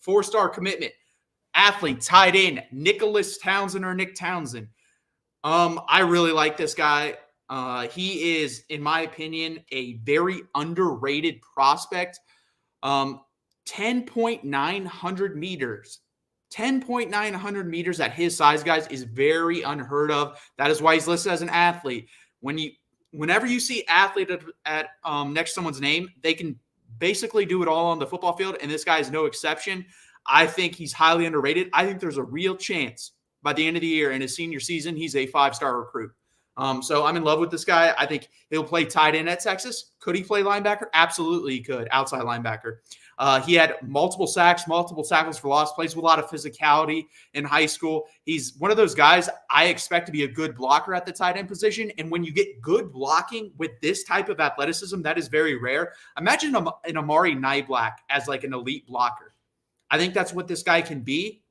4-star commitment, athlete, tight end, Nicholas Townsend or Nick Townsend. I really like this guy. He is, in my opinion, a very underrated prospect. 10.900 meters. 10.900 meters at his size, guys, is very unheard of. That is why he's listed as an athlete. Whenever you see athlete at next to someone's name, they can basically do it all on the football field, and this guy is no exception. I think he's highly underrated. I think there's a real chance by the end of the year in his senior season, he's a 5-star recruit. So I'm in love with this guy. I think he'll play tight end at Texas. Could he play linebacker? Absolutely he could, outside linebacker. He had multiple sacks, multiple tackles for loss, plays with a lot of physicality in high school. He's one of those guys I expect to be a good blocker at the tight end position. And when you get good blocking with this type of athleticism, that is very rare. Imagine an Amari Niblack as like an elite blocker. I think that's what this guy can be.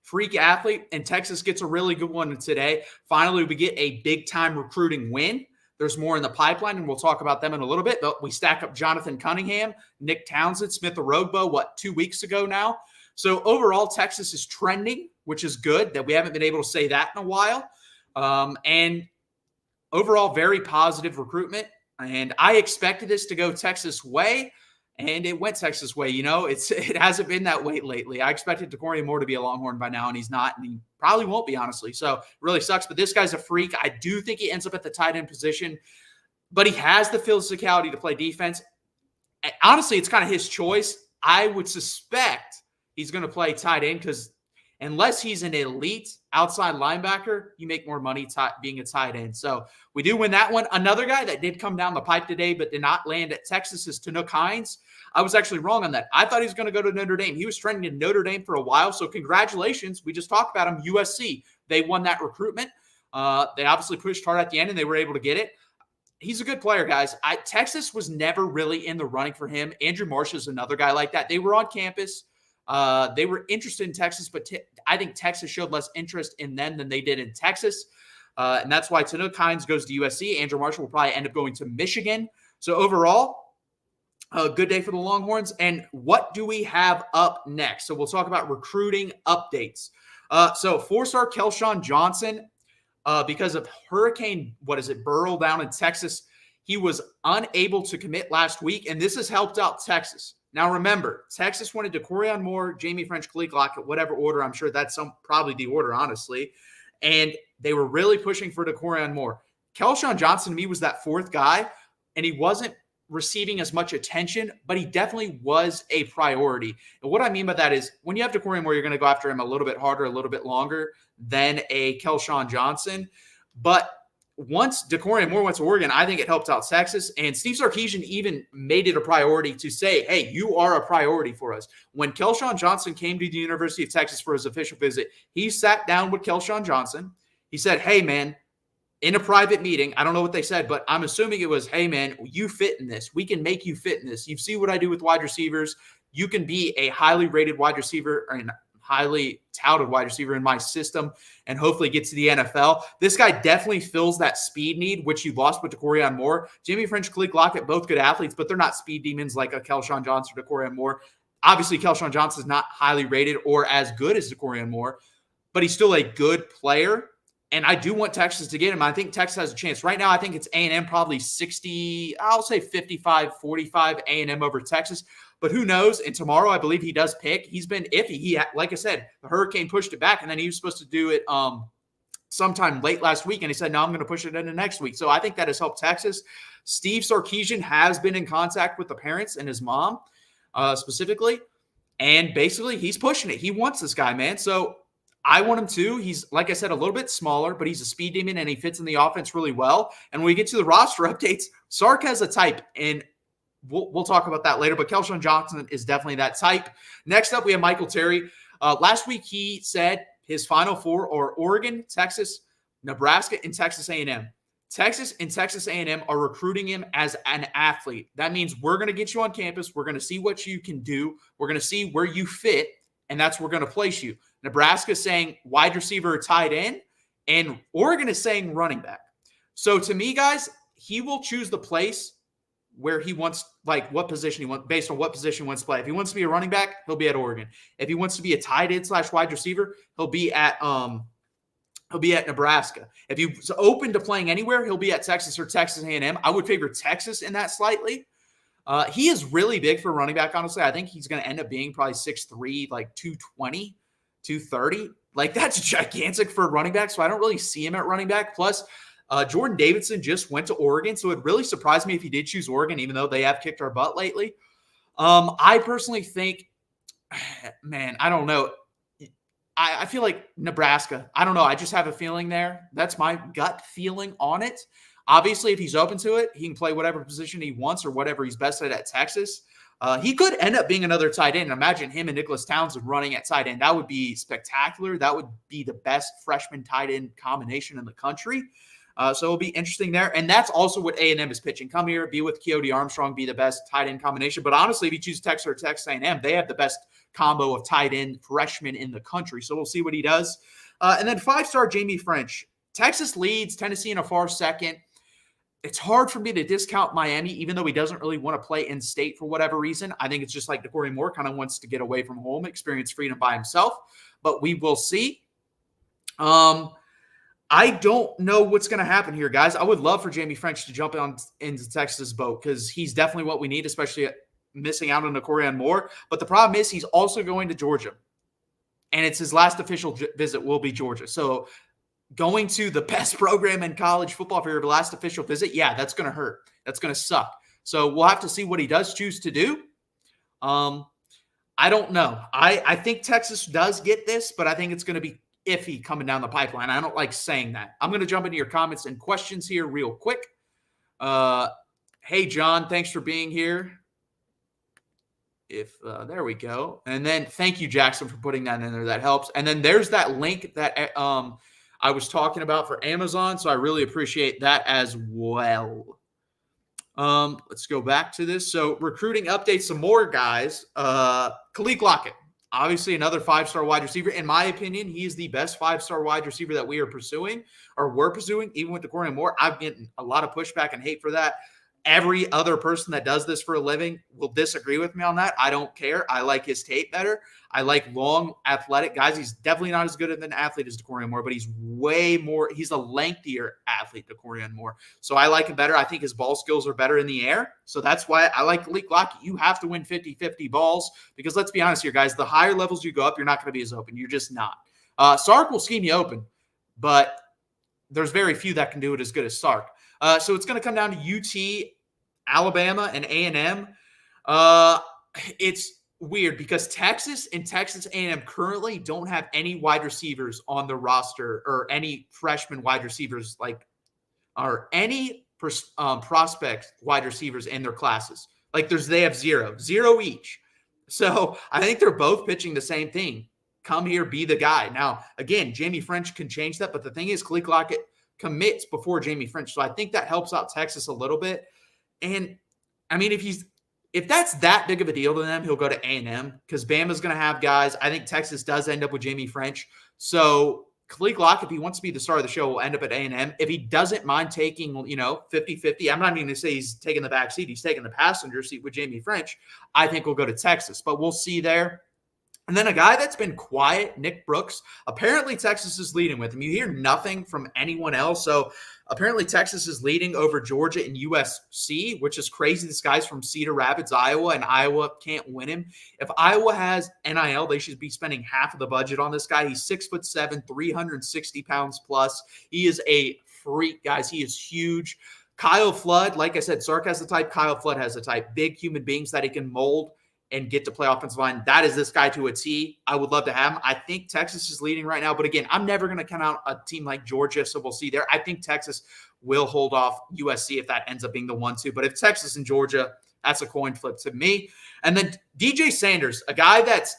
Freak athlete, and Texas gets a really good one today. Finally, we get a big-time recruiting win. There's more in the pipeline, and we'll talk about them in a little bit. But we stack up Jonathan Cunningham, Nick Townsend, Smith Orogbo, 2 weeks ago now. So overall, Texas is trending, which is good that we haven't been able to say that in a while. And overall, very positive recruitment. And I expected this to go Texas way, and it went Texas way. You know, it hasn't been that way lately. I expected DeCorian Moore to be a Longhorn by now, and he's not, and he probably won't be, honestly. So it really sucks, but this guy's a freak. I do think he ends up at the tight end position, but he has the physicality to play defense. And honestly, it's kind of his choice. I would suspect he's going to play tight end because unless he's an elite outside linebacker, you make more money being a tight end. So we do win that one. Another guy that did come down the pipe today but did not land at Texas is Tanook Hines. I was actually wrong on that. I thought he was going to go to Notre Dame. He was trending in Notre Dame for a while, so congratulations. We just talked about him, USC. They won that recruitment. They obviously pushed hard at the end, and they were able to get it. He's a good player, guys. Texas was never really in the running for him. Andrew Marsh is another guy like that. They were on campus. They were interested in Texas, but I think Texas showed less interest in them than they did in Texas. And that's why Tanook Hines goes to USC. Andrew Marshall will probably end up going to Michigan. So overall, a good day for the Longhorns. And what do we have up next? So we'll talk about recruiting updates. So 4-star Kelshawn Johnson, because of Hurricane, Burrow down in Texas, he was unable to commit last week, and this has helped out Texas. Now, remember, Texas wanted DeCorian Moore, Jamie French, Glockt, whatever order. I'm sure that's probably the order, honestly. And they were really pushing for DeCorian Moore. Kelshawn Johnson, to me, was that fourth guy, and he wasn't receiving as much attention, but he definitely was a priority. And what I mean by that is when you have DeCorian Moore, you're going to go after him a little bit harder, a little bit longer than a Kelshawn Johnson. But once DeCorian Moore went to Oregon, I think it helped out Texas. And Steve Sarkisian even made it a priority to say, hey, you are a priority for us. When Kelshawn Johnson came to the University of Texas for his official visit, he sat down with Kelshawn Johnson. He said, hey, man, in a private meeting, I don't know what they said, but I'm assuming it was, hey, man, you fit in this. We can make you fit in this. You see what I do with wide receivers. You can be a highly rated wide receiver and highly touted wide receiver in my system and hopefully get to the NFL. This guy definitely fills that speed need, which you lost with DeCorian Moore. Jimmy French, Khalid Lockett, both good athletes, but they're not speed demons like a Kelshawn Johnson or DeCorian Moore. Obviously, Kelshawn Johnson is not highly rated or as good as DeCorian Moore, but he's still a good player. And I do want Texas to get him. I think Texas has a chance. Right now, I think it's A&M probably 60, I'll say 55-45 A&M over Texas. But who knows? And tomorrow, I believe he does pick. He's been iffy. Like I said, the Hurricane pushed it back, and then he was supposed to do it sometime late last week. And he said, no, I'm going to push it into next week. So I think that has helped Texas. Steve Sarkisian has been in contact with the parents and his mom specifically. And basically, he's pushing it. He wants this guy, man. So I want him too. He's, like I said, a little bit smaller, but he's a speed demon and he fits in the offense really well. And when we get to the roster updates, Sark has a type, and we'll talk about that later. But Kelshawn Johnson is definitely that type. Next up, we have Michael Terry. Last week, he said his Final Four are Oregon, Texas, Nebraska, and Texas A&M. Texas and Texas A&M are recruiting him as an athlete. That means we're going to get you on campus. We're going to see what you can do. We're going to see where you fit, and that's where we're going to place you. Nebraska is saying wide receiver or tight end, and Oregon is saying running back. So to me, guys, he will choose the place where he wants, like what position he wants, based on what position he wants to play. If he wants to be a running back, he'll be at Oregon. If he wants to be a tight end / wide receiver, he'll be at Nebraska. If he's open to playing anywhere, he'll be at Texas or Texas A&M. I would favor Texas in that slightly. He is really big for running back, honestly. I think he's going to end up being probably 6'3", like 220, 230. Like, that's gigantic for a running back, so I don't really see him at running back. Plus, Jordan Davidson just went to Oregon, so it really surprised me if he did choose Oregon, even though they have kicked our butt lately. I personally think, man, I don't know. I feel like Nebraska. I don't know. I just have a feeling there. That's my gut feeling on it. Obviously, if he's open to it, he can play whatever position he wants or whatever he's best at Texas. He could end up being another tight end. Imagine him and Nicholas Townsend running at tight end. That would be spectacular. That would be the best freshman tight end combination in the country. So it'll be interesting there. And that's also what A&M is pitching. Come here, be with Keody Armstrong, be the best tight end combination. But honestly, if you choose Texas or Texas A&M, they have the best combo of tight end freshmen in the country. So we'll see what he does. And then 5-star Jamie French. Texas leads, Tennessee in a far second. It's hard for me to discount Miami, even though he doesn't really want to play in state for whatever reason. I think it's just like DeCorey Moore kind of wants to get away from home, experience freedom by himself. But we will see. I don't know what's going to happen here, guys. I would love for Jamie French to jump into Texas' boat because he's definitely what we need, especially missing out on DeCorey Moore. But the problem is he's also going to Georgia. And it's his last official visit will be Georgia. So going to the best program in college football for your last official visit, yeah, that's going to hurt. That's going to suck. So we'll have to see what he does choose to do. I don't know. I think Texas does get this, but I think it's going to be iffy coming down the pipeline. I don't like saying that. I'm going to jump into your comments and questions here real quick. Hey, John, thanks for being here. There we go. And then thank you, Jackson, for putting that in there. That helps. And then there's that link that I was talking about for Amazon. So I really appreciate that as well. Let's go back to this. So recruiting updates, some more guys. Glockt, obviously another 5-star wide receiver. In my opinion, he is the best 5-star wide receiver that we are pursuing or were pursuing, even with DeCorey Moore. I've gotten a lot of pushback and hate for that. Every other person that does this for a living will disagree with me on that. I don't care. I like his tape better. I like long, athletic guys. He's definitely not as good of an athlete as DeCorey Moore, but he's way more. He's a lengthier athlete, DeCorey Moore. So I like him better. I think his ball skills are better in the air. So that's why I like Glockt. You have to win 50-50 balls because let's be honest here, guys. The higher levels you go up, you're not going to be as open. You're just not. Sark will scheme you open, but there's very few that can do it as good as Sark. So it's going to come down to UT, Alabama, and A&M. It's weird because Texas and Texas A&M currently don't have any wide receivers on the roster or any freshman wide receivers or any prospect wide receivers in their classes. They have zero each. So I think they're both pitching the same thing. Come here, be the guy. Now, again, Jamie French can change that, but the thing is, Glockt commits before Jamie French. So I think that helps out Texas a little bit. And I mean, if that's that big of a deal to them, he'll go to A&M because Bama's going to have guys. I think Texas does end up with Jamie French. So Glockt, if he wants to be the star of the show, will end up at A&M. If he doesn't mind taking, 50-50, I'm not even going to say he's taking the back seat. He's taking the passenger seat with Jamie French. I think we'll go to Texas, but we'll see there. And then a guy that's been quiet, Nick Brooks. Apparently, Texas is leading with him. You hear nothing from anyone else. So apparently, Texas is leading over Georgia and USC, which is crazy. This guy's from Cedar Rapids, Iowa, and Iowa can't win him. If Iowa has NIL, they should be spending half of the budget on this guy. He's 6'7", 360 pounds plus. He is a freak, guys. He is huge. Kyle Flood, like I said, Sark has the type. Kyle Flood has the type. Big human beings that he can mold and get to play offensive line. That is this guy to a T. I would love to have him. I think Texas is leading right now. But again, I'm never going to count out a team like Georgia, so we'll see there. I think Texas will hold off USC if that ends up being the 1-2. But if Texas and Georgia, that's a coin flip to me. And then DJ Sanders, a guy that's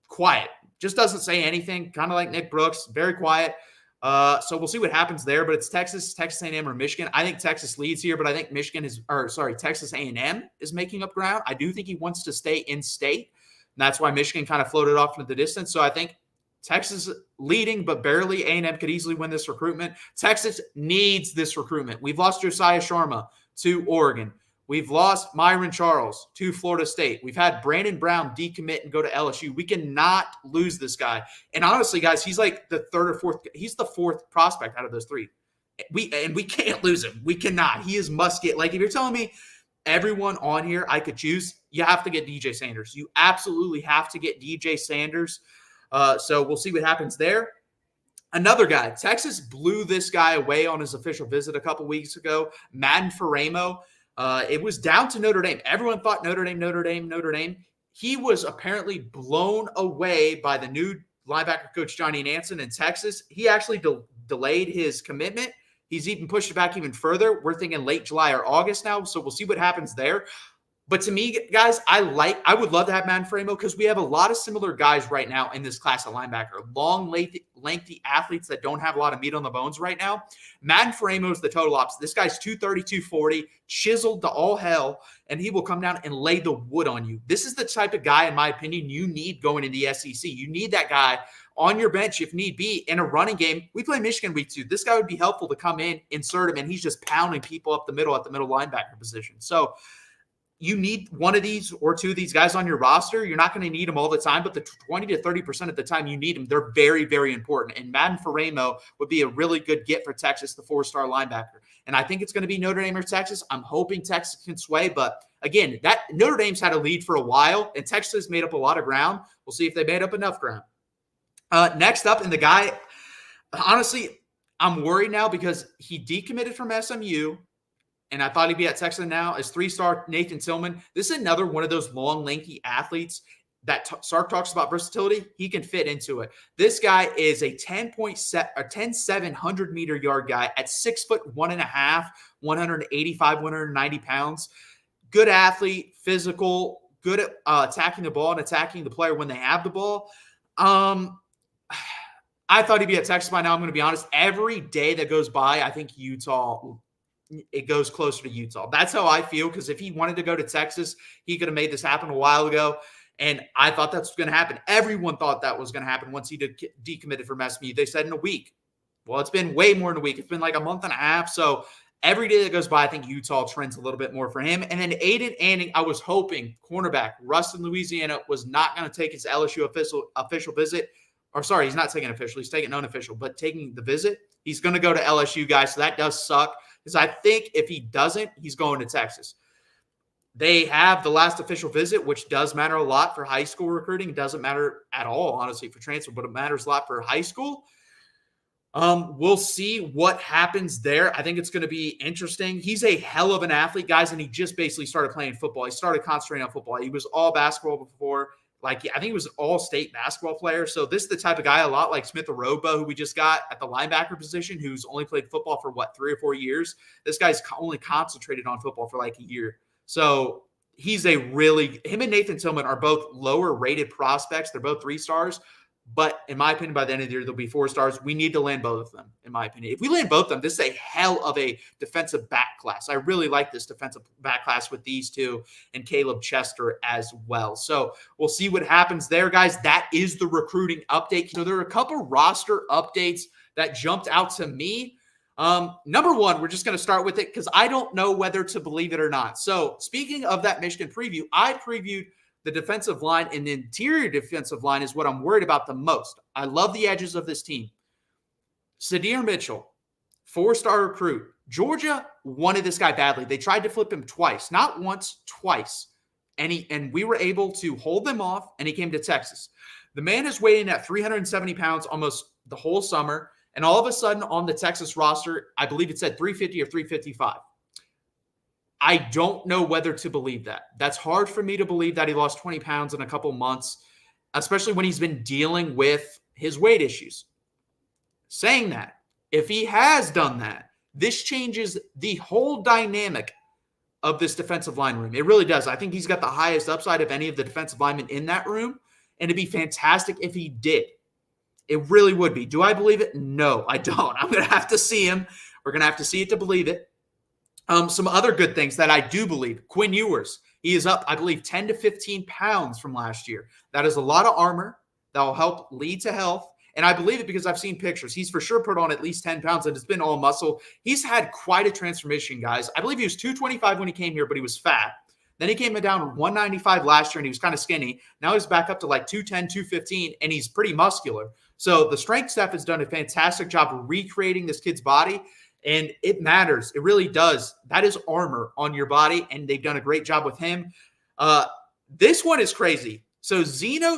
quiet, just doesn't say anything, kind of like Nick Brooks, very quiet. So we'll see what happens there, but it's Texas A&M, or Michigan. I think Texas leads here, but I think Texas A&M is making up ground. I do think he wants to stay in state, and that's why Michigan kind of floated off into the distance. So I think Texas leading, but barely. A&M could easily win this recruitment. Texas needs this recruitment. We've lost Josiah Sharma to Oregon. We've lost Myron Charles to Florida State. We've had Brandon Brown decommit and go to LSU. We cannot lose this guy. And honestly, guys, he's like the third or fourth. He's the fourth prospect out of those three. We can't lose him. We cannot. He is must get. Like, if you're telling me everyone on here I could choose, you have to get DJ Sanders. You absolutely have to get DJ Sanders. So we'll see what happens there. Another guy, Texas blew this guy away on his official visit a couple weeks ago, Madden Faremo. It was down to Notre Dame. Everyone thought Notre Dame. He was apparently blown away by the new linebacker coach, Johnny Nansen in Texas. He actually delayed his commitment. He's even pushed it back even further. We're thinking late July or August now, so we'll see what happens there. But to me, guys, I would love to have Madden Faremo because we have a lot of similar guys right now in this class of linebacker. Long, lengthy athletes that don't have a lot of meat on the bones right now. Madden Faremo is the total opposite. This guy's 230, 240, chiseled to all hell, and he will come down and lay the wood on you. This is the type of guy, in my opinion, you need going in the SEC. You need that guy on your bench if need be in a running game. We play Michigan week 2. This guy would be helpful to come in, insert him, and he's just pounding people up the middle at the middle linebacker position. So you need one of these or two of these guys on your roster. You're not going to need them all the time, but the 20 to 30% of the time you need them, they're very, very important. And Madden Faremo would be a really good get for Texas, the 4-star linebacker. And I think it's going to be Notre Dame or Texas. I'm hoping Texas can sway, but again, that Notre Dame's had a lead for a while, and Texas made up a lot of ground. We'll see if they made up enough ground. Next up, and the guy, honestly, I'm worried now because he decommitted from SMU. And I thought he'd be at Texas now, is 3-star Nathan Tillman. This is another one of those long, lanky athletes that Sark talks about versatility. He can fit into it. This guy is a 10,700 yard guy at 6'1.5", 185, 190 pounds. Good athlete, physical, good at attacking the ball and attacking the player when they have the ball. I thought he'd be at Texas by now. I'm going to be honest. Every day that goes by, I think Utah – it goes closer to Utah. That's how I feel, because if he wanted to go to Texas, he could have made this happen a while ago, and I thought that's going to happen. Everyone thought that was going to happen once he decommitted from SMU. They said in a week. Well, it's been way more than a week. It's been like a month and a half, so every day that goes by, I think Utah trends a little bit more for him. And then Aiden Anning, I was hoping, cornerback, Ruston, Louisiana, was not going to take his LSU official visit. Or sorry, he's not taking it official. He's taking unofficial, but taking the visit. He's going to go to LSU, guys, so that does suck. Because I think if he doesn't, he's going to Texas. They have the last official visit, which does matter a lot for high school recruiting. It doesn't matter at all, honestly, for transfer, but it matters a lot for high school. We'll see what happens there. I think it's going to be interesting. He's a hell of an athlete, guys, and he just basically started playing football. He started concentrating on football. He was all basketball before. Like, I think he was an all-state basketball player. So this is the type of guy, a lot like Smith Aroba, who we just got at the linebacker position, who's only played football for, 3 or 4 years. This guy's only concentrated on football for like a year. So he's him and Nathan Tillman are both lower-rated prospects. They're both 3 stars. But in my opinion, by the end of the year, they'll be 4 stars. We need to land both of them, in my opinion. If we land both of them, this is a hell of a defensive back class. I really like this defensive back class with these two and Caleb Chester as well. So we'll see what happens there, guys. That is the recruiting update. So there are a couple roster updates that jumped out to me. Number one, we're just going to start with it because I don't know whether to believe it or not. So speaking of that Michigan preview, I previewed the defensive line, and the interior defensive line is what I'm worried about the most. I love the edges of this team. Sadir Mitchell, 4-star recruit. Georgia wanted this guy badly. They tried to flip him twice, not once, twice. And we were able to hold them off, and he came to Texas. The man is weighing at 370 pounds almost the whole summer, and all of a sudden on the Texas roster, I believe it said 350 or 355. I don't know whether to believe that. That's hard for me to believe that he lost 20 pounds in a couple months, especially when he's been dealing with his weight issues. Saying that, if he has done that, this changes the whole dynamic of this defensive line room. It really does. I think he's got the highest upside of any of the defensive linemen in that room, and it'd be fantastic if he did. It really would be. Do I believe it? No, I don't. I'm going to have to see him. We're going to have to see it to believe it. Some other good things that I do believe. Quinn Ewers, he is up, I believe, 10 to 15 pounds from last year. That is a lot of armor that will help lead to health. And I believe it because I've seen pictures. He's for sure put on at least 10 pounds, and it's been all muscle. He's had quite a transformation, guys. I believe he was 225 when he came here, but he was fat. Then he came down to 195 last year, and he was kind of skinny. Now he's back up to like 210, 215, and he's pretty muscular. So the strength staff has done a fantastic job of recreating this kid's body, and it matters. It really does. That is armor on your body, and they've done a great job with him. This one is crazy. So Zeno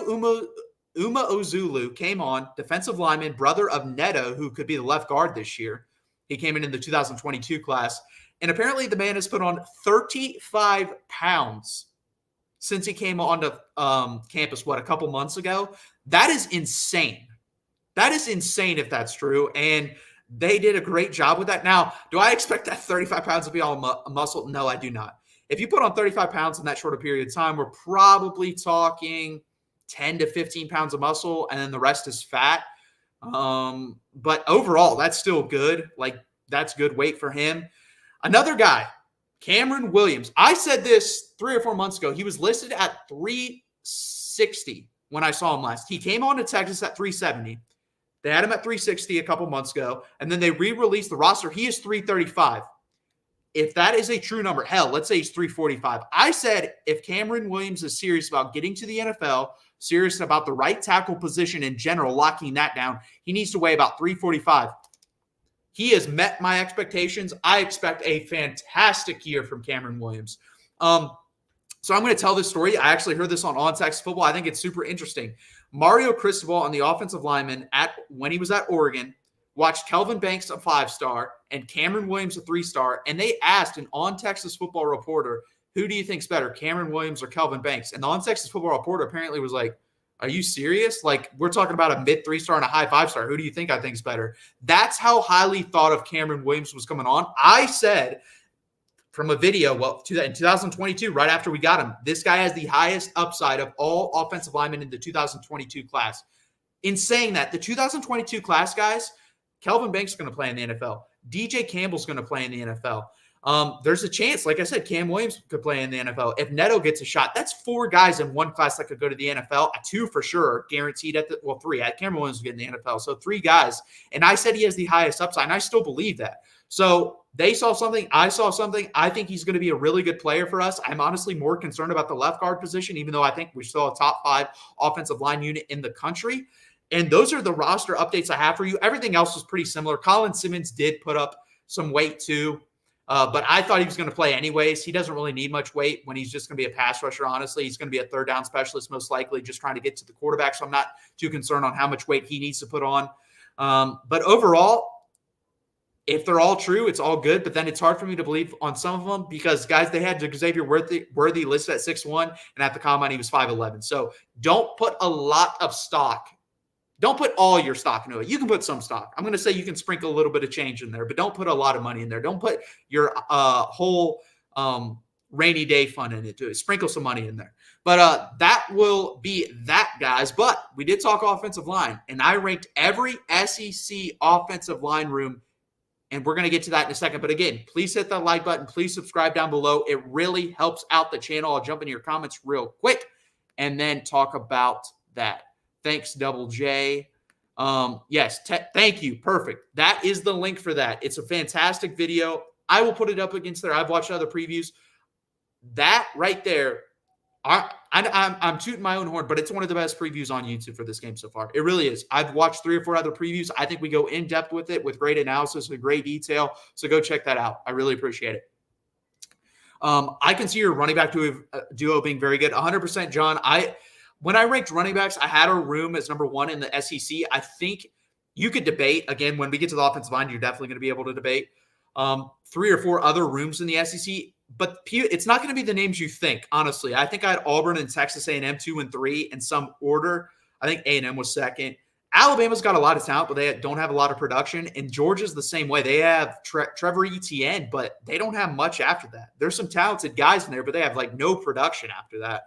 Ozulu came on, defensive lineman, brother of Neto, who could be the left guard this year. He came in the 2022 class. And apparently the man has put on 35 pounds since he came onto campus, a couple months ago. That is insane. That is insane if that's true. And they did a great job with that. Now, do I expect that 35 pounds to be all muscle? No, I do not. If you put on 35 pounds in that short a period of time, we're probably talking 10 to 15 pounds of muscle, and then the rest is fat. But overall, that's still good. Like, that's good weight for him. Another guy, Cameron Williams. I said this 3 or 4 months ago. He was listed at 360 when I saw him last. He came on to Texas at 370. They had him at 360 a couple months ago, and then they re-released the roster. He is 335. If that is a true number, hell, let's say he's 345. I said if Cameron Williams is serious about getting to the NFL, serious about the right tackle position in general, locking that down, he needs to weigh about 345. He has met my expectations. I expect a fantastic year from Cameron Williams. So I'm going to tell this story. I actually heard this on Texas Football. I think it's super interesting. Mario Cristobal on the offensive lineman when he was at Oregon watched Kelvin Banks, a 5-star, and Cameron Williams, a 3-star, and they asked an On Texas Football reporter, who do you think's better, Cameron Williams or Kelvin Banks? And the On Texas Football reporter apparently was like, are you serious? Like, we're talking about a mid 3-star and a high 5-star. Who do you think I think's better? That's how highly thought of Cameron Williams was coming on. I said from a video, in 2022, right after we got him, this guy has the highest upside of all offensive linemen in the 2022 class. In saying that, the 2022 class, guys, Kelvin Banks is going to play in the NFL. DJ Campbell's going to play in the NFL. There's a chance, like I said, Cam Williams could play in the NFL. If Neto gets a shot, that's 4 guys in one class that could go to the NFL. 2 for sure, guaranteed 3. Cameron Williams will get in the NFL. So 3 guys. And I said he has the highest upside, and I still believe that. So they saw something. I saw something. I think he's going to be a really good player for us. I'm honestly more concerned about the left guard position, even though I think we're still a top 5 offensive line unit in the country. And those are the roster updates I have for you. Everything else was pretty similar. Colin Simmons did put up some weight too. But I thought he was going to play anyways. He doesn't really need much weight when he's just going to be a pass rusher, honestly. He's going to be a third down specialist, most likely, just trying to get to the quarterback. So I'm not too concerned on how much weight he needs to put on. But overall, if they're all true, it's all good. But then it's hard for me to believe on some of them because, guys, they had Xavier Worthy listed at 6'1", and at the combine, he was 5'11". So don't put a lot of stock. Don't put all your stock into it. You can put some stock. I'm going to say you can sprinkle a little bit of change in there, but don't put a lot of money in there. Don't put your whole rainy day fund into it. Sprinkle some money in there. But that will be that, guys. But we did talk offensive line, and I ranked every SEC offensive line room, and we're going to get to that in a second. But again, please hit that like button. Please subscribe down below. It really helps out the channel. I'll jump into your comments real quick and then talk about that. Thanks, Double J. Yes, thank you. Perfect. That is the link for that. It's a fantastic video. I will put it up against there. I've watched other previews. That right there, I'm tooting my own horn, but it's one of the best previews on YouTube for this game so far. It really is. I've watched 3 or 4 other previews. I think we go in depth with it with great analysis, with great detail. So go check that out. I really appreciate it. I can see your running back duo being very good. 100%, John. When I ranked running backs, I had a room as number 1 in the SEC. I think you could debate. Again, when we get to the offensive line, you're definitely going to be able to debate 3 or 4 other rooms in the SEC. But it's not going to be the names you think, honestly. I think I had Auburn and Texas A&M 2 and 3 in some order. I think A&M was second. Alabama's got a lot of talent, but they don't have a lot of production. And Georgia's the same way. They have Trevor Etienne, but they don't have much after that. There's some talented guys in there, but they have no production after that.